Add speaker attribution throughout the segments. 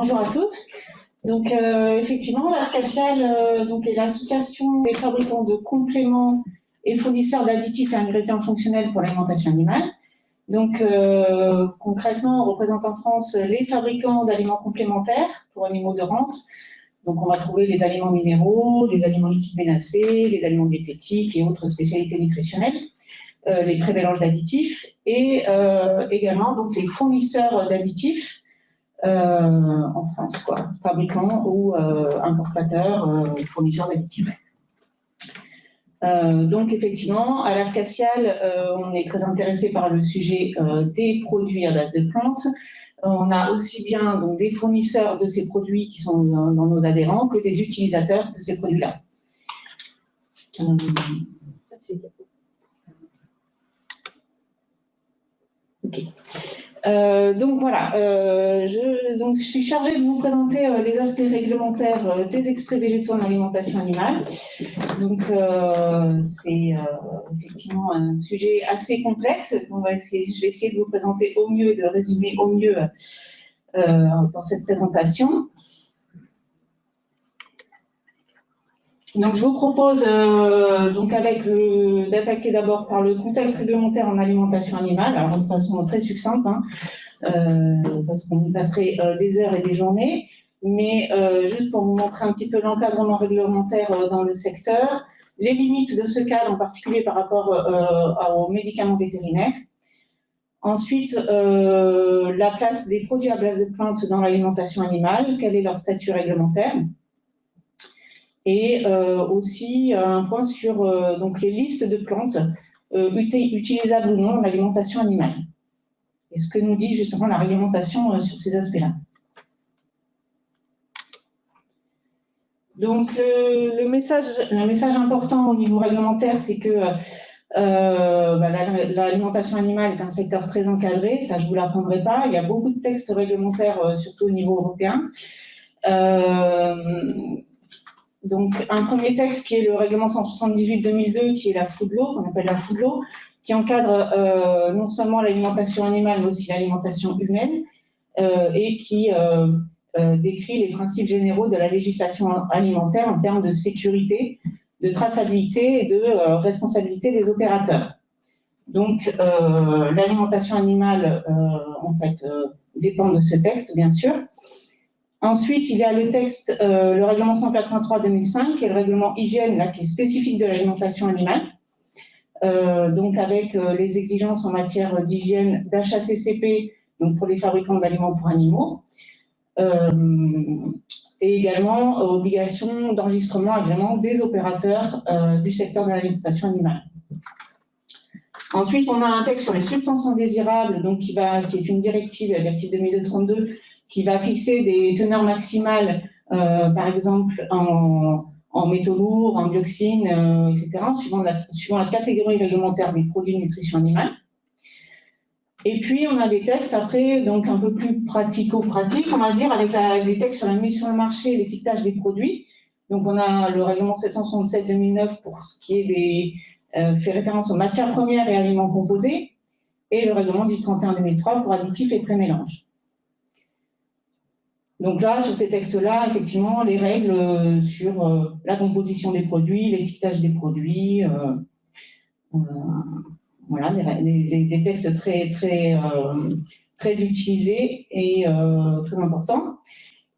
Speaker 1: Bonjour à tous. Donc, effectivement, l'Arcasial est l'association des fabricants de compléments et fournisseurs d'additifs et ingrédients fonctionnels pour l'alimentation animale. Donc, concrètement, on représente en France les fabricants d'aliments complémentaires pour animaux de rente. Donc, on va trouver les aliments minéraux, les aliments liquides menacés, les aliments diététiques et autres spécialités nutritionnelles, les pré-mélanges d'additifs et également donc, les fournisseurs d'additifs en France, fabricants ou importateurs, fournisseurs d'additifs. Donc, effectivement, à l'Arcasial, on est très intéressé par le sujet des produits à base de plantes. On a aussi bien donc, des fournisseurs de ces produits qui sont dans nos adhérents que des utilisateurs de ces produits-là. Ok. Donc voilà, je suis chargée de vous présenter les aspects réglementaires des extraits végétaux en alimentation animale. Donc c'est effectivement un sujet assez complexe. Je vais essayer de vous présenter au mieux, de résumer au mieux dans cette présentation. Donc, je vous propose d'attaquer d'abord par le contexte réglementaire en alimentation animale, alors de façon très succincte, parce qu'on y passerait des heures et des journées, mais juste pour vous montrer un petit peu l'encadrement réglementaire dans le secteur, les limites de ce cadre, en particulier par rapport aux médicaments vétérinaires. Ensuite, la place des produits à base de plantes dans l'alimentation animale, quel est leur statut réglementaire. Et aussi un point sur donc les listes de plantes utilisables ou non en alimentation animale. Et ce que nous dit justement la réglementation sur ces aspects-là. Donc le message important au niveau réglementaire, c'est que l'alimentation animale est un secteur très encadré, ça je ne vous l'apprendrai pas. Il y a beaucoup de textes réglementaires, surtout au niveau européen. Donc, un premier texte qui est le règlement 178/2002, qui est la Food Law, qu'on appelle la Food Law, qui encadre non seulement l'alimentation animale, mais aussi l'alimentation humaine, et qui décrit les principes généraux de la législation alimentaire en termes de sécurité, de traçabilité et de responsabilité des opérateurs. Donc, l'alimentation animale, dépend de ce texte, bien sûr. Ensuite, il y a le texte, le règlement 183/2005, qui est le règlement hygiène, là, qui est spécifique de l'alimentation animale, donc avec les exigences en matière d'hygiène d'HACCP, donc pour les fabricants d'aliments pour animaux, et également obligation d'enregistrement agrément des opérateurs du secteur de l'alimentation animale. Ensuite, on a un texte sur les substances indésirables, donc qui est une directive, la directive 2002/32, qui va fixer des teneurs maximales, par exemple en métaux lourds, en dioxines, etc., suivant la catégorie réglementaire des produits de nutrition animale. Et puis, on a des textes après, donc un peu plus pratico-pratiques, on va dire, avec des textes sur la mise sur le marché et l'étiquetage des produits. Donc, on a le règlement 767/2009 pour ce qui est fait référence aux matières premières et aliments composés, et le règlement du 31/2003 pour additifs et pré-mélanges. Donc là, sur ces textes-là, effectivement, les règles sur la composition des produits, l'étiquetage des produits, voilà, des textes très utilisés et très importants.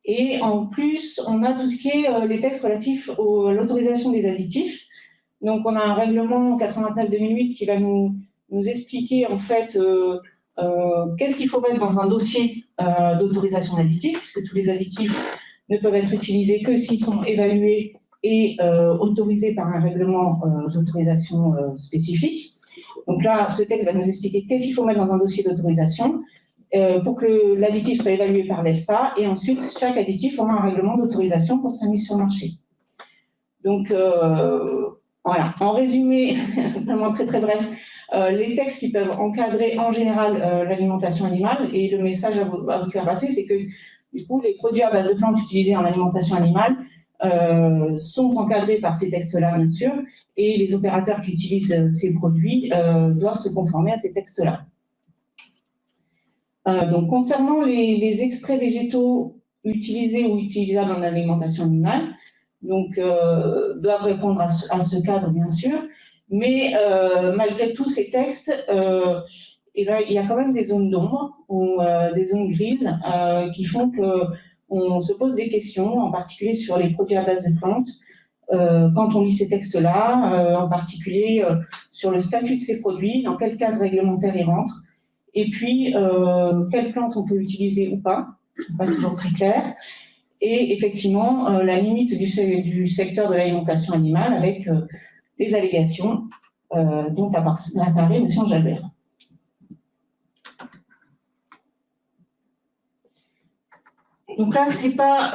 Speaker 1: Et en plus, on a tout ce qui est les textes relatifs à l'autorisation des additifs. Donc, on a un règlement 429/2008 qui va nous expliquer, en fait, qu'est-ce qu'il faut mettre dans un dossier d'autorisation d'additifs, puisque tous les additifs ne peuvent être utilisés que s'ils sont évalués et autorisés par un règlement d'autorisation spécifique. Donc là, ce texte va nous expliquer qu'est-ce qu'il faut mettre dans un dossier d'autorisation pour que l'additif soit évalué par l'EFSA, et ensuite, chaque additif aura un règlement d'autorisation pour sa mise sur le marché. Donc, voilà, en résumé, vraiment très très bref, les textes qui peuvent encadrer en général l'alimentation animale, et le message à vous faire passer, c'est que du coup, les produits à base de plantes utilisés en alimentation animale sont encadrés par ces textes-là, bien sûr, et les opérateurs qui utilisent ces produits doivent se conformer à ces textes-là. Donc, concernant les extraits végétaux utilisés ou utilisables en alimentation animale, donc doivent répondre à ce cadre, bien sûr. Mais malgré tous ces textes, il y a quand même des zones d'ombre ou des zones grises qui font qu'on se pose des questions, en particulier sur les produits à base de plantes, quand on lit ces textes-là, en particulier sur le statut de ces produits, dans quelle case réglementaire ils rentrent, et puis quelles plantes on peut utiliser ou pas toujours très clair, et effectivement la limite du secteur de l'alimentation animale avec les allégations dont a parlé M. Jalbert. Donc là, ce n'est pas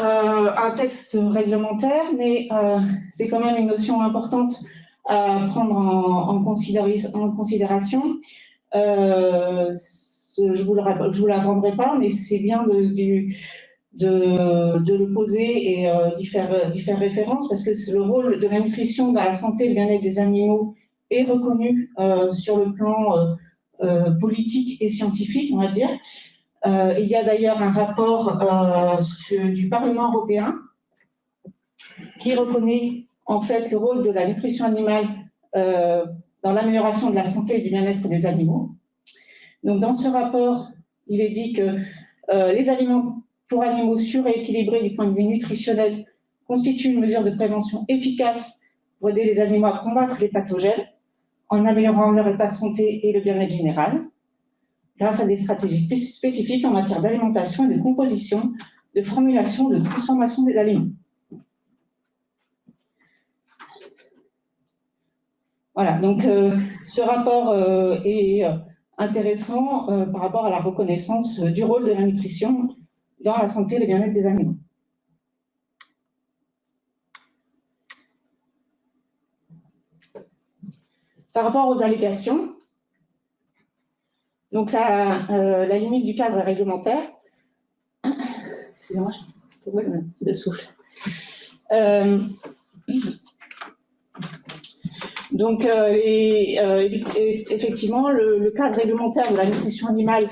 Speaker 1: un texte réglementaire, mais c'est quand même une notion importante à prendre en considération. Je ne vous la rendrai pas, mais c'est bien de le poser et d'y faire référence, parce que le rôle de la nutrition dans la santé et le bien-être des animaux est reconnu sur le plan politique et scientifique, on va dire. Il y a d'ailleurs un rapport du Parlement européen qui reconnaît en fait le rôle de la nutrition animale dans l'amélioration de la santé et du bien-être des animaux. Donc, dans ce rapport, il est dit que les aliments pour animaux sûrs et équilibrés du point de vue nutritionnel constituent une mesure de prévention efficace pour aider les animaux à combattre les pathogènes en améliorant leur état de santé et le bien-être général, grâce à des stratégies spécifiques en matière d'alimentation et de composition, de formulation, de transformation des aliments. Voilà, donc ce rapport est intéressant par rapport à la reconnaissance du rôle de la nutrition dans la santé et le bien-être des animaux. Par rapport aux allégations, donc la limite du cadre réglementaire, excusez-moi, j'ai un problème de souffle. Donc, effectivement, le cadre réglementaire de la nutrition animale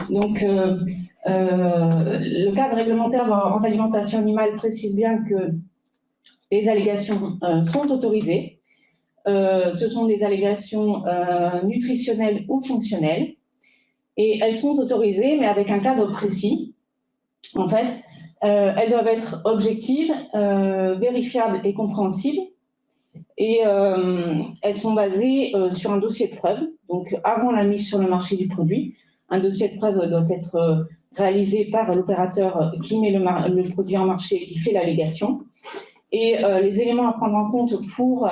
Speaker 1: donc, le cadre réglementaire en alimentation animale précise bien que les allégations sont autorisées. Ce sont des allégations nutritionnelles ou fonctionnelles. Et elles sont autorisées, mais avec un cadre précis. En fait, elles doivent être objectives, vérifiables et compréhensibles. Et elles sont basées sur un dossier de preuve. Donc, avant la mise sur le marché du produit, un dossier de preuve doit être réalisé par l'opérateur qui met le produit en marché et qui fait l'allégation. Et les éléments à prendre en compte pour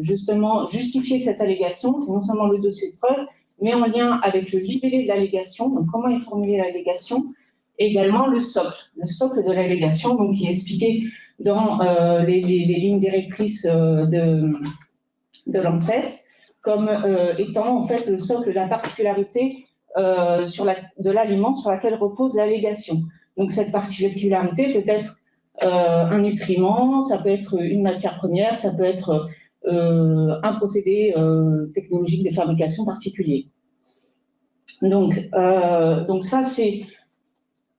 Speaker 1: justement justifier de cette allégation, c'est non seulement le dossier de preuve, mais en lien avec le libellé de l'allégation, donc comment est formulée l'allégation, et également le socle de l'allégation, donc qui est expliqué dans les lignes directrices de l'ANSES, comme étant en fait le socle de la particularité de l'aliment sur laquelle repose l'allégation. Donc cette particularité peut être un nutriment, ça peut être une matière première, ça peut être un procédé technologique de fabrication particulier. Donc ça, c'est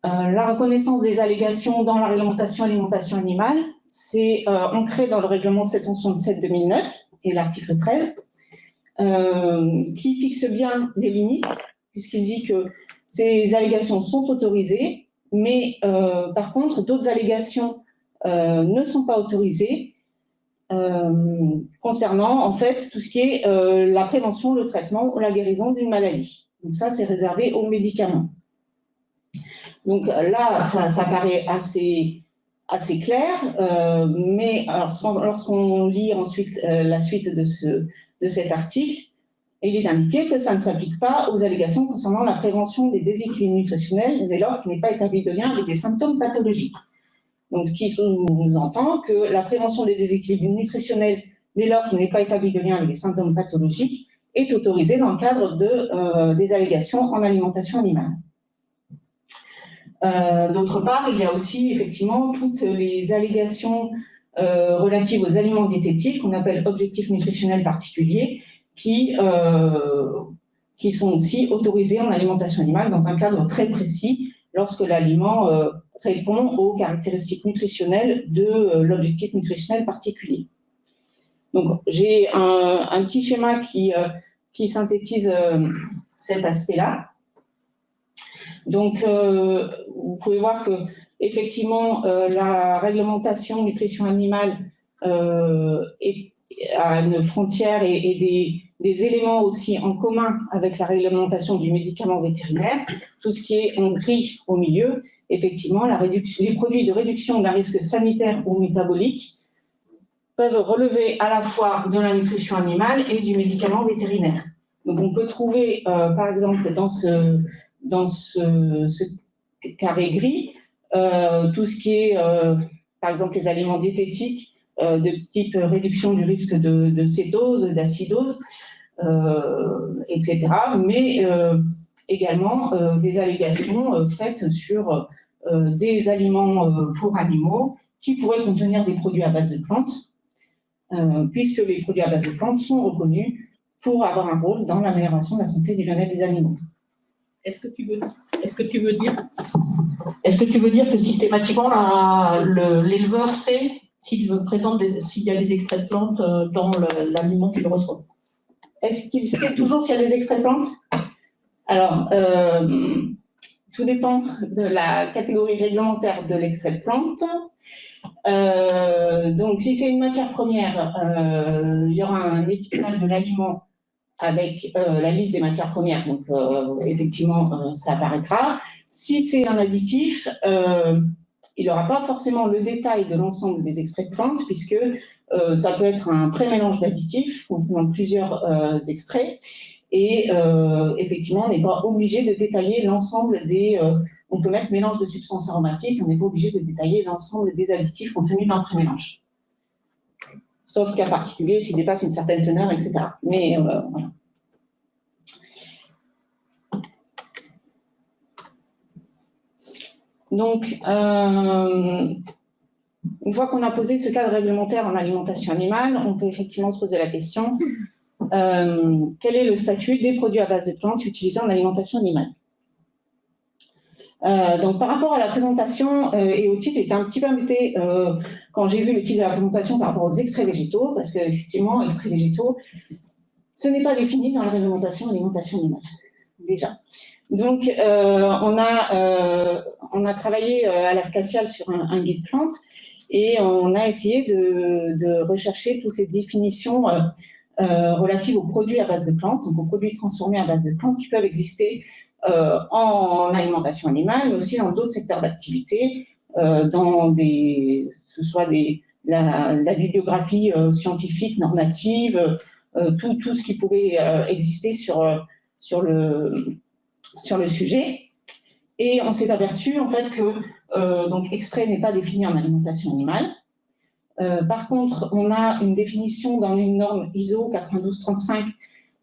Speaker 1: la reconnaissance des allégations dans la réglementation alimentation animale. C'est ancré dans le règlement 767/2009 et l'article 13, qui fixe bien les limites, puisqu'il dit que ces allégations sont autorisées, mais par contre, d'autres allégations ne sont pas autorisées concernant en fait tout ce qui est la prévention, le traitement ou la guérison d'une maladie. Donc ça, c'est réservé aux médicaments. Donc là, ça paraît assez clair, mais lorsqu'on lit ensuite la suite de cet article, il est indiqué que ça ne s'applique pas aux allégations concernant la prévention des déséquilibres nutritionnels dès lors qu'il n'est pas établi de lien avec des symptômes pathologiques. Donc, ce qui sous-entend que la prévention des déséquilibres nutritionnels dès lors qu'il n'est pas établi de lien avec des symptômes pathologiques est autorisée dans le cadre des allégations en alimentation animale. D'autre part, il y a aussi effectivement toutes les allégations relatives aux aliments diététiques qu'on appelle objectifs nutritionnels particuliers qui sont aussi autorisés en alimentation animale dans un cadre très précis lorsque l'aliment répond aux caractéristiques nutritionnelles de l'objectif nutritionnel particulier. Donc, j'ai un petit schéma qui synthétise cet aspect-là. Donc, vous pouvez voir que effectivement, la réglementation nutrition animale a une frontière et des éléments aussi en commun avec la réglementation du médicament vétérinaire. Tout ce qui est en gris au milieu, effectivement, les produits de réduction d'un risque sanitaire ou métabolique peuvent relever à la fois de la nutrition animale et du médicament vétérinaire. Donc, on peut trouver, par exemple, dans ce carré gris, tout ce qui est, par exemple, les aliments diététiques de type réduction du risque de cétose, d'acidose, etc. Mais également des allégations faites sur des aliments pour animaux qui pourraient contenir des produits à base de plantes, puisque les produits à base de plantes sont reconnus pour avoir un rôle dans l'amélioration de la santé et du bien-être des animaux.
Speaker 2: Est-ce que tu veux dire que systématiquement l'éleveur sait s'il y a des extraits de plantes dans l'aliment qu'il reçoit?
Speaker 1: Est-ce qu'il sait toujours s'il y a des extraits de plantes? Alors, tout dépend de la catégorie réglementaire de l'extrait de plante. Donc, si c'est une matière première, il y aura un étiquetage de l'aliment avec la liste des matières premières. Donc, effectivement, ça apparaîtra. Si c'est un additif, il n'aura pas forcément le détail de l'ensemble des extraits de plantes, puisque ça peut être un pré-mélange d'additifs contenant plusieurs extraits. Et effectivement, on n'est pas obligé de détailler l'ensemble des... on peut mettre mélange de substances aromatiques, on n'est pas obligé de détailler l'ensemble des additifs contenus dans le pré-mélange. Sauf cas particulier, s'il dépasse une certaine teneur, etc. Mais voilà. Donc, une fois qu'on a posé ce cadre réglementaire en alimentation animale, on peut effectivement se poser la question quel est le statut des produits à base de plantes utilisés en alimentation animale? Donc, par rapport à la présentation et au titre, j'étais un petit peu embêtée quand j'ai vu le titre de la présentation par rapport aux extraits végétaux, parce qu'effectivement, extraits végétaux, ce n'est pas défini dans la réglementation alimentation animale, déjà. Donc, on a travaillé à l'Arcasial sur un guide plantes et on a essayé de rechercher toutes les définitions relatives aux produits à base de plantes, donc aux produits transformés à base de plantes qui peuvent exister en alimentation animale, mais aussi dans d'autres secteurs d'activité, ce soit la bibliographie scientifique, normative, tout ce qui pouvait exister sur le sujet. Et on s'est aperçu en fait que donc extrait n'est pas défini en alimentation animale. Par contre, on a une définition dans une norme ISO 9235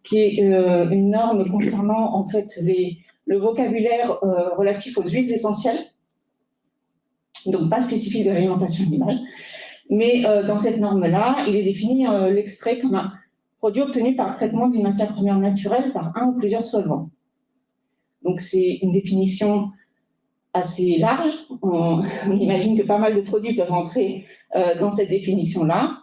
Speaker 1: qui est une norme concernant en fait le vocabulaire relatif aux huiles essentielles, donc pas spécifique de l'alimentation animale. Mais dans cette norme-là, il est défini l'extrait comme un produit obtenu par traitement d'une matière première naturelle par un ou plusieurs solvants. Donc c'est une définition assez large. On imagine que pas mal de produits peuvent entrer dans cette définition-là.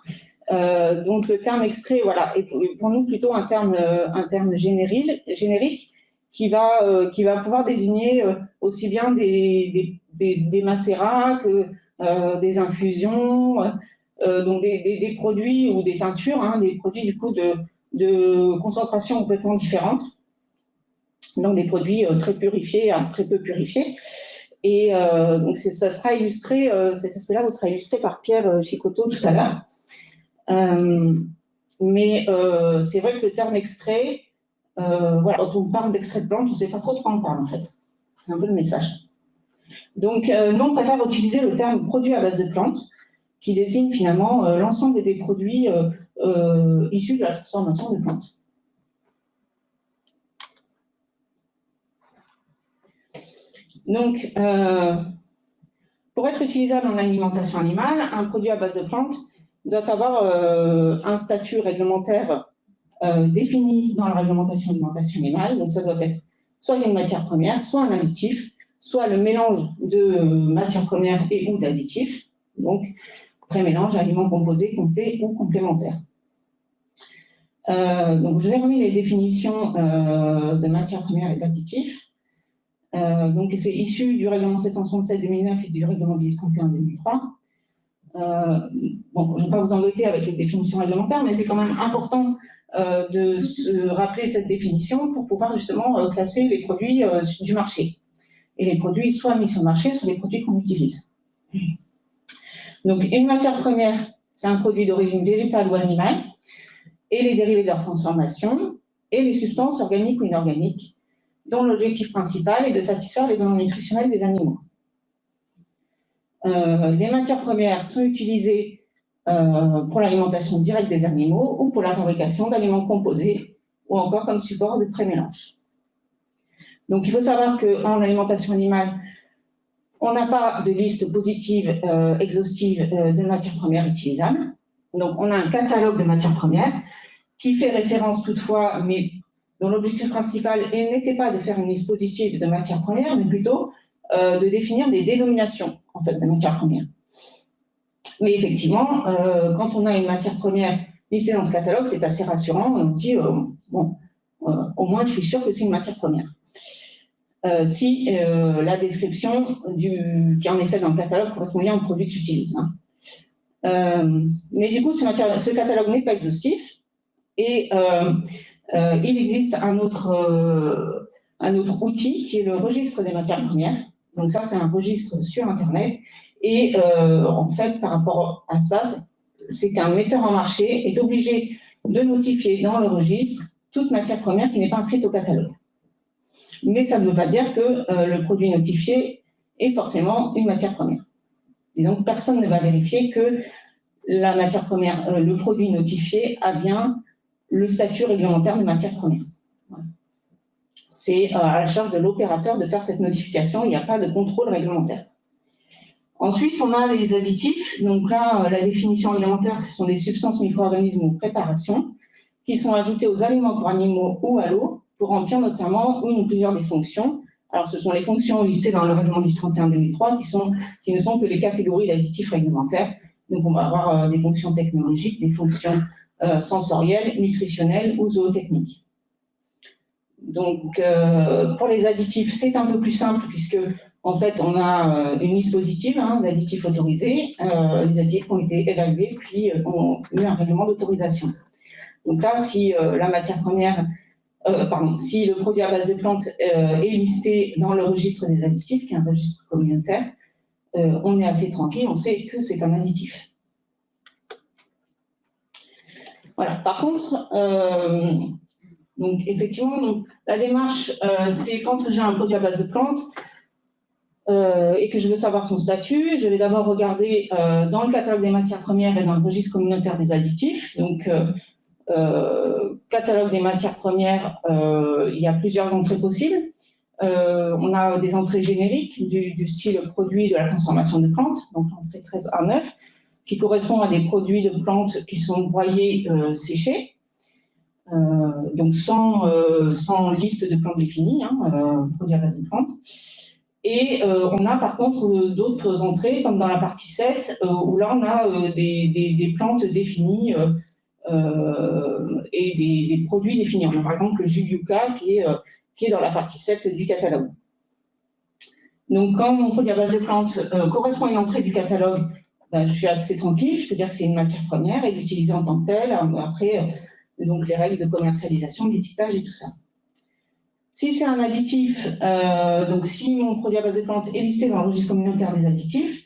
Speaker 1: Donc le terme extrait, voilà, est pour nous plutôt un terme générique qui va pouvoir désigner aussi bien des macérats que des infusions, donc des produits ou des teintures, hein, des produits du coup de concentration complètement différente. Donc des produits très purifiés à très peu purifiés. Et donc ça sera illustré, cet aspect-là sera illustré par Pierre Chicotto tout à l'heure. Mais c'est vrai que le terme extrait, voilà, quand on parle d'extrait de plante, on ne sait pas trop de quoi on parle en fait. C'est un peu le message. Donc nous, on préfère utiliser le terme produit à base de plantes, qui désigne finalement l'ensemble des produits issus de la transformation de plantes. Donc, pour être utilisable en alimentation animale, un produit à base de plantes doit avoir un statut réglementaire défini dans la réglementation d'alimentation animale. Donc, ça doit être soit une matière première, soit un additif, soit le mélange de matières premières et ou d'additifs. Donc, pré-mélange, aliments composés, complets ou complémentaires. Donc, je vous ai remis les définitions de matières premières et d'additifs. Donc, c'est issu du règlement 767-2009 et du règlement 1031-2003. Bon, je ne vais pas vous embêter avec les définitions réglementaires, mais c'est quand même important de se rappeler cette définition pour pouvoir justement classer les produits du marché. Et les produits soit mis sur le marché, soit les produits qu'on utilise. Donc, une matière première, c'est un produit d'origine végétale ou animale, et les dérivés de leur transformation, et les substances organiques ou inorganiques, dont l'objectif principal est de satisfaire les besoins nutritionnels des animaux. Les matières premières sont utilisées pour l'alimentation directe des animaux ou pour la fabrication d'aliments composés, ou encore comme support de pré-mélange. Donc, il faut savoir qu'en alimentation animale, on n'a pas de liste positive exhaustive de matières premières utilisables. Donc, on a un catalogue de matières premières qui fait référence toutefois, mais dont l'objectif principal n'était pas de faire une liste positive de matières premières, mais plutôt de définir des dénominations en fait, de matières premières. Mais effectivement, quand on a une matière première listée dans ce catalogue, c'est assez rassurant. On se dit, bon, au moins je suis sûre que c'est une matière première. Si la description qui est en effet dans le catalogue correspond bien au produit que j'utilise. Mais du coup, ce catalogue n'est pas exhaustif et il existe un autre outil qui est le registre des matières premières. Donc ça, c'est un registre sur Internet et en fait, par rapport à ça, c'est qu'un metteur en marché est obligé de notifier dans le registre toute matière première qui n'est pas inscrite au catalogue. Mais ça ne veut pas dire que le produit notifié est forcément une matière première. Et donc, personne ne va vérifier que la matière première, le produit notifié a bien le statut réglementaire de matière première. Voilà. C'est à la charge de l'opérateur de faire cette notification, il n'y a pas de contrôle réglementaire. Ensuite, on a les additifs. Donc là, la définition réglementaire, ce sont des substances, micro-organismes ou préparations qui sont ajoutées aux aliments pour animaux ou à l'eau pour remplir notamment une ou plusieurs des fonctions. Alors, ce sont les fonctions listées dans le règlement 1031-2003 qui ne sont que les catégories d'additifs réglementaires. Donc, on va avoir des fonctions technologiques, des fonctions sensorielles, nutritionnelles ou zootechniques. Donc, pour les additifs, c'est un peu plus simple puisque, en fait, on a une liste positive d'additifs autorisés. Les additifs qui ont été évalués puis ont eu un règlement d'autorisation. Donc là, si la matière première si le produit à base de plantes est listé dans le registre des additifs, qui est un registre communautaire, on est assez tranquille, on sait que c'est un additif. Voilà. Par contre, donc effectivement, la démarche, c'est quand j'ai un produit à base de plantes et que je veux savoir son statut, je vais d'abord regarder dans le catalogue des matières premières et dans le registre communautaire des additifs. Donc, catalogue des matières premières, il y a plusieurs entrées possibles. On a des entrées génériques du style produit de la transformation de plantes, donc l'entrée 13A9, qui correspond à des produits de plantes qui sont broyés, séchés, donc sans liste de plantes définies, produits à base de plantes. Et on a par contre d'autres entrées, comme dans la partie 7, où là on a des plantes définies et des produits définis. On a par exemple le jus yucca qui est dans la partie 7 du catalogue. Donc quand mon produit à base de plantes correspond à une entrée du catalogue, je suis assez tranquille, je peux dire que c'est une matière première et l'utiliser en tant que telle, après donc les règles de commercialisation, d'étiquetage et tout ça. Si c'est un additif, donc si mon produit à base de plantes est listé dans le registre communautaire des additifs,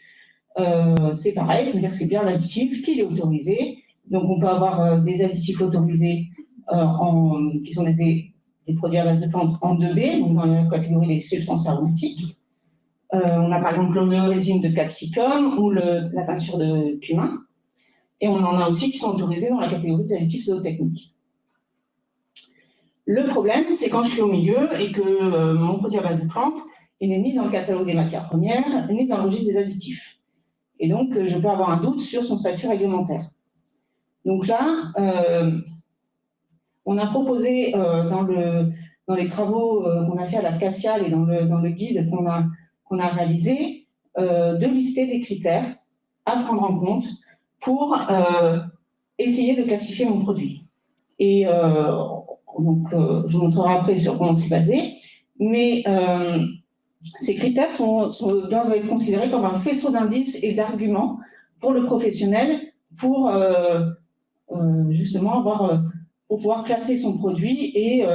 Speaker 1: c'est pareil, ça veut dire que c'est bien l'additif, qu'il est autorisé. Donc, on peut avoir des additifs autorisés qui sont des produits à base de plantes en 2B, donc dans la catégorie des substances aromatiques. On a par exemple l'oléorésine de capsicum ou la teinture de cumin. Et on en a aussi qui sont autorisés dans la catégorie des additifs zootechniques. Le problème, c'est quand je suis au milieu et que mon produit à base de plantes il n'est ni dans le catalogue des matières premières, ni dans le registre des additifs. Et donc, je peux avoir un doute sur son statut réglementaire. Donc là, on a proposé dans les travaux qu'on a fait à l'AFCASIAL et dans le guide qu'on a réalisé, de lister des critères à prendre en compte pour essayer de classifier mon produit. Et donc, je vous montrerai après sur comment c'est basé, mais ces critères doivent être considérés comme un faisceau d'indices et d'arguments pour le professionnel pour justement pour pouvoir classer son produit et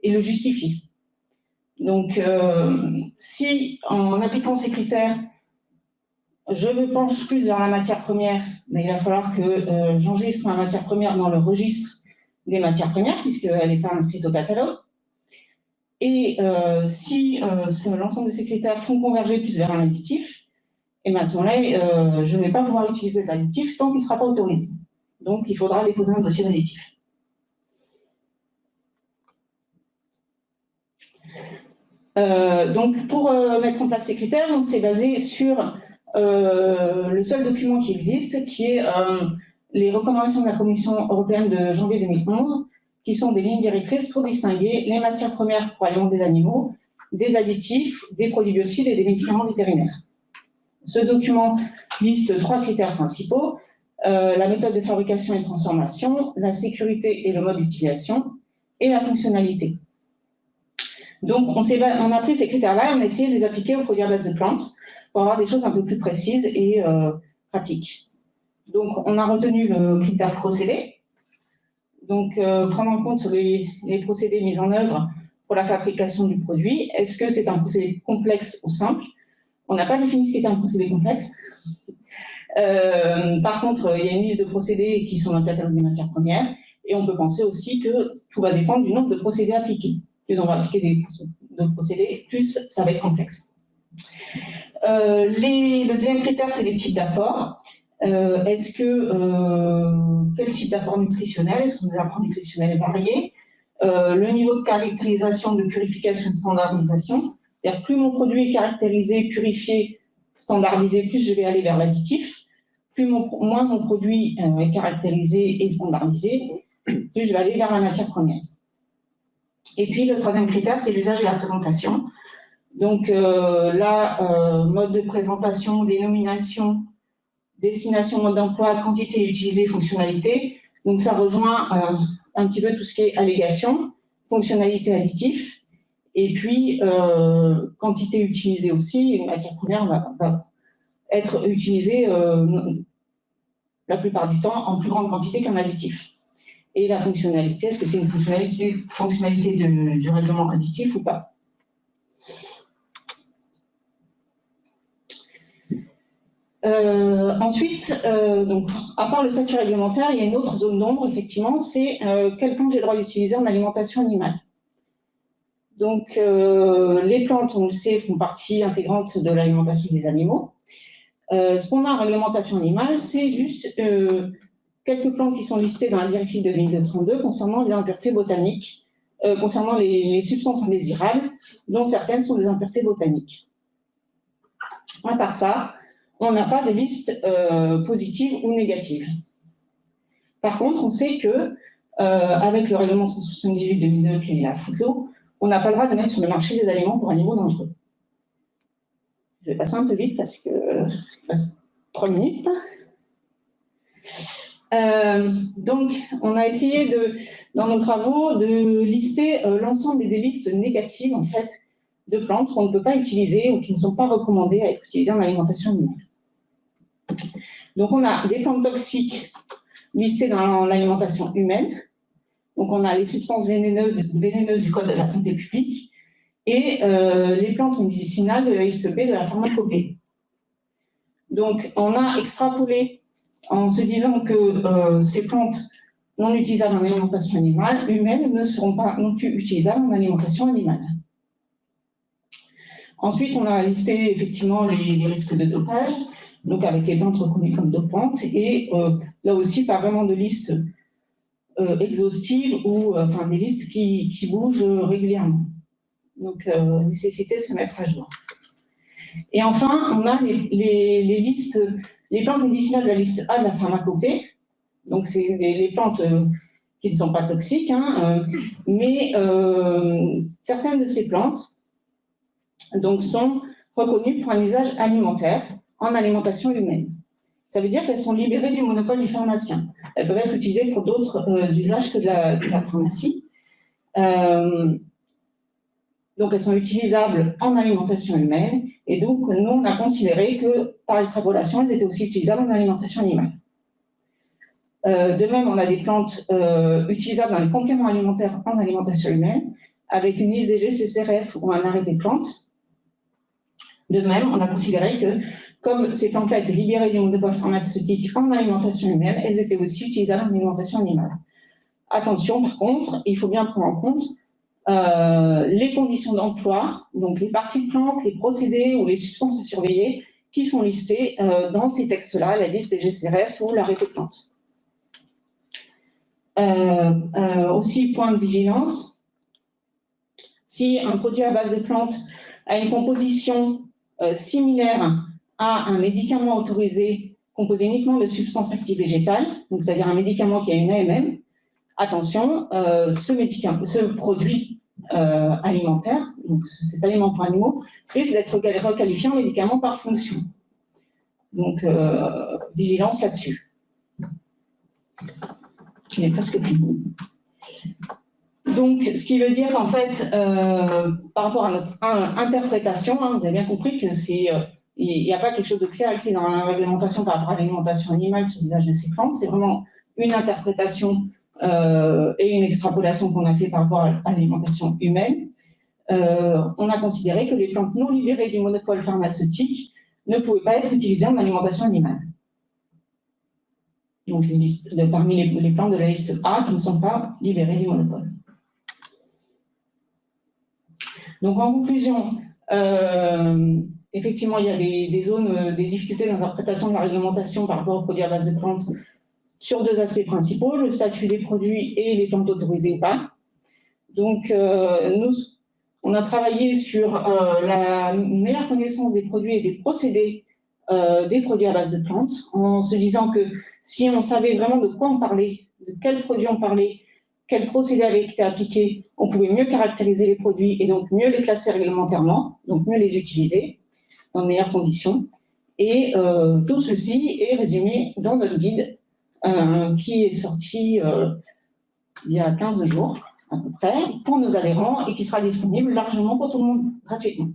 Speaker 1: le justifier. Donc, si en appliquant ces critères, je me penche plus vers la matière première, mais il va falloir que j'enregistre ma matière première dans le registre des matières premières, puisqu'elle n'est pas inscrite au catalogue. Et si l'ensemble de ces critères font converger plus vers un additif, et bien à ce moment-là, je ne vais pas pouvoir utiliser cet additif tant qu'il ne sera pas autorisé. Donc, il faudra déposer un dossier d'additif. Donc, pour mettre en place ces critères, on s'est basé sur le seul document qui existe, qui est les recommandations de la Commission européenne de janvier 2011, qui sont des lignes directrices pour distinguer les matières premières pour alimenter des animaux, des additifs, des produits biocides et des médicaments vétérinaires. Ce document liste 3 critères principaux, la méthode de fabrication et de transformation, la sécurité et le mode d'utilisation, et la fonctionnalité. Donc, on a pris ces critères-là et on a essayé de les appliquer aux produits à base de plantes pour avoir des choses un peu plus précises et pratiques. Donc, on a retenu le critère procédé. Donc, prendre en compte les procédés mis en œuvre pour la fabrication du produit. Est-ce que c'est un procédé complexe ou simple? On n'a pas défini ce qu'était un procédé complexe. Par contre, il y a une liste de procédés qui sont dans le catalogue des matières premières. Et on peut penser aussi que tout va dépendre du nombre de procédés appliqués. Plus on va appliquer de procédés, plus ça va être complexe. Le deuxième critère, c'est les types d'apports. Quel type d'apport nutritionnel? Est-ce que des apports nutritionnels variés? Le niveau de caractérisation, de purification, de standardisation. C'est-à-dire, plus mon produit est caractérisé, purifié, standardisé, plus je vais aller vers l'additif. Moins mon produit est caractérisé et standardisé, plus je vais aller vers la matière première. Et puis, le troisième critère, c'est l'usage et la présentation. Donc, mode de présentation, dénomination, destination, mode d'emploi, quantité utilisée, fonctionnalité. Donc, ça rejoint un petit peu tout ce qui est allégation, fonctionnalité, additif. Et puis, quantité utilisée aussi, une matière première va être utilisée la plupart du temps en plus grande quantité qu'un additif. Et la fonctionnalité, est-ce que c'est une fonctionnalité du règlement additif ou pas? Ensuite, donc, à part le statut réglementaire, il y a une autre zone d'ombre, effectivement, c'est quelles plantes j'ai le droit d'utiliser en alimentation animale. Donc, les plantes, on le sait, font partie intégrante de l'alimentation des animaux. Ce qu'on a en réglementation animale, c'est juste quelques plantes qui sont listées dans la directive de 2032 concernant les impuretés botaniques, concernant les substances indésirables, dont certaines sont des impuretés botaniques. À part ça, on n'a pas de liste positive ou négative. Par contre, on sait que avec le règlement 178-2002 qui est la FOOTLAW, on n'a pas le droit de mettre sur le marché des aliments pour animaux dangereux. Je vais passer un peu vite parce que il reste 3 minutes. Donc, on a essayé dans nos travaux de lister l'ensemble des listes négatives en fait de plantes qu'on ne peut pas utiliser ou qui ne sont pas recommandées à être utilisées en alimentation animale. Donc, on a des plantes toxiques listées dans l'alimentation humaine. Donc, on a les substances vénéneuses du Code de la santé publique et les plantes médicinales de la liste B de la pharmacopée. Donc, on a extrapolé en se disant que ces plantes non utilisables en alimentation animale, humaine, ne seront pas non plus utilisables en alimentation animale. Ensuite, on a listé effectivement les risques de dopage, donc avec les plantes reconnues comme dopantes, et là aussi, pas vraiment de liste exhaustive ou enfin des listes qui bougent régulièrement. Donc, nécessité de se mettre à jour. Et enfin, on a les plantes médicinales de la liste A de la pharmacopée. Donc, c'est les plantes qui ne sont pas toxiques, mais certaines de ces plantes donc, sont reconnues pour un usage alimentaire en alimentation humaine. Ça veut dire qu'elles sont libérées du monopole du pharmacien. Elles peuvent être utilisées pour d'autres usages que de la pharmacie. Donc, elles sont utilisables en alimentation humaine. Et donc, nous, on a considéré que, par extrapolation, elles étaient aussi utilisables en alimentation animale. De même, on a des plantes utilisables dans les compléments alimentaires en alimentation humaine, avec une liste des GCCRF ou un arrêt des plantes. De même, on a considéré que, comme ces plantes-là étaient libérées du monopole pharmaceutique en alimentation humaine, elles étaient aussi utilisables en alimentation animale. Attention, par contre, il faut bien prendre en compte les conditions d'emploi, donc les parties de plantes, les procédés ou les substances à surveiller qui sont listées dans ces textes-là, la liste des GCRF ou l'arrêt des plantes. Aussi, point de vigilance, si un produit à base de plantes a une composition similaire à un médicament autorisé composé uniquement de substances actives végétales, donc c'est-à-dire un médicament qui a une AMM, attention, ce produit alimentaire, donc cet aliment pour animaux, risque d'être requalifié en médicament par fonction. Donc, vigilance là-dessus. Il est presque fini. Donc, ce qui veut dire qu'en fait, par rapport à notre interprétation, vous avez bien compris que il n'y a pas quelque chose de clair écrit dans la réglementation par rapport à l'alimentation animale sur l'usage de ces plantes. C'est vraiment une interprétation et une extrapolation qu'on a fait par rapport à l'alimentation humaine. On a considéré que les plantes non libérées du monopole pharmaceutique ne pouvaient pas être utilisées en alimentation animale. Donc, parmi les plantes de la liste A qui ne sont pas libérées du monopole. Donc, en conclusion, effectivement, il y a des zones, des difficultés d'interprétation de la réglementation par rapport aux produits à base de plantes sur deux aspects principaux, le statut des produits et les plantes autorisées ou pas. Donc, nous, on a travaillé sur la meilleure connaissance des produits et des procédés des produits à base de plantes, en se disant que si on savait vraiment de quoi on parlait, de quels produits on parlait, quels procédés avaient été appliqués, on pouvait mieux caractériser les produits et donc mieux les classer réglementairement, donc mieux les utiliser dans de meilleures conditions. Et tout ceci est résumé dans notre guide qui est sorti il y a 15 jours à peu près pour nos adhérents et qui sera disponible largement pour tout le monde gratuitement.